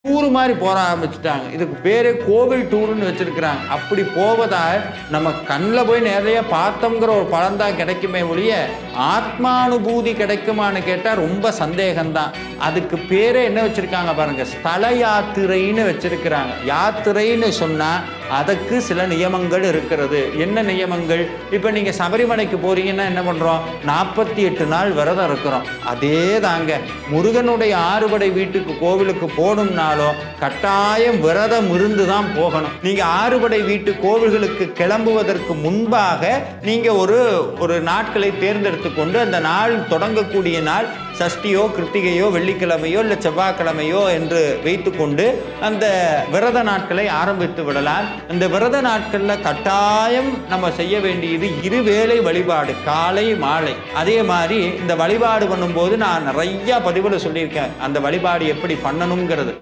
Tour மாதிரி போற ஆரம்பிச்சுட்டாங்க. இதுக்கு பேரே கோவில் டூர்ன்னு வச்சிருக்கிறாங்க. அப்படி போவதால் நம்ம கண்ணில் போய் நிறைய பார்த்தோங்கிற ஒரு பலன் தான் கிடைக்குமே ஒழிய ஆத்மானுபூதி கிடைக்குமான்னு கேட்டால் ரொம்ப சந்தேகம்தான். அதுக்கு பேரே என்ன வச்சிருக்காங்க பாருங்க, ஸ்தல யாத்திரைன்னு வச்சிருக்கிறாங்க. யாத்திரைன்னு சொன்னா அதுக்கு சில நியமங்கள் இருக்கிறது. என்ன நியமங்கள்? இப்போ நீங்க சபரிமலைக்கு போறீங்கன்னா என்ன பண்றோம்? 48 நாள் விரதம் இருக்கிறோம். அதே தாங்க முருகனுடைய ஆறுபடை வீட்டுக்கு கோவிலுக்கு போகணும்னாலும் கட்டாயம் விரதம் இருந்து தான் போகணும். நீங்க ஆறுபடை வீட்டு கோவில்களுக்கு கிளம்புவதற்கு முன்பாக நீங்க ஒரு நாட்களை தேர்ந்தெடுத்து கொண்டு அந்த நாள் தொடங்கக்கூடிய நாள் சஷ்டியோ கிருத்திகையோ வெள்ளிக்கிழமையோ இல்லை செவ்வாய்க்கிழமையோ என்று வைத்துக்கொண்டு அந்த விரத நாட்களை ஆரம்பித்து விடலாம். இந்த விரத நாட்களில் கட்டாயம் நம்ம செய்ய வேண்டியது இருவேளை வழிபாடு, காலை மாலை. அதே மாதிரி இந்த வழிபாடு பண்ணும்போது நான் நிறைய பதிவில் சொல்லியிருக்கேன் அந்த வழிபாடு எப்படி பண்ணணுங்கிறது.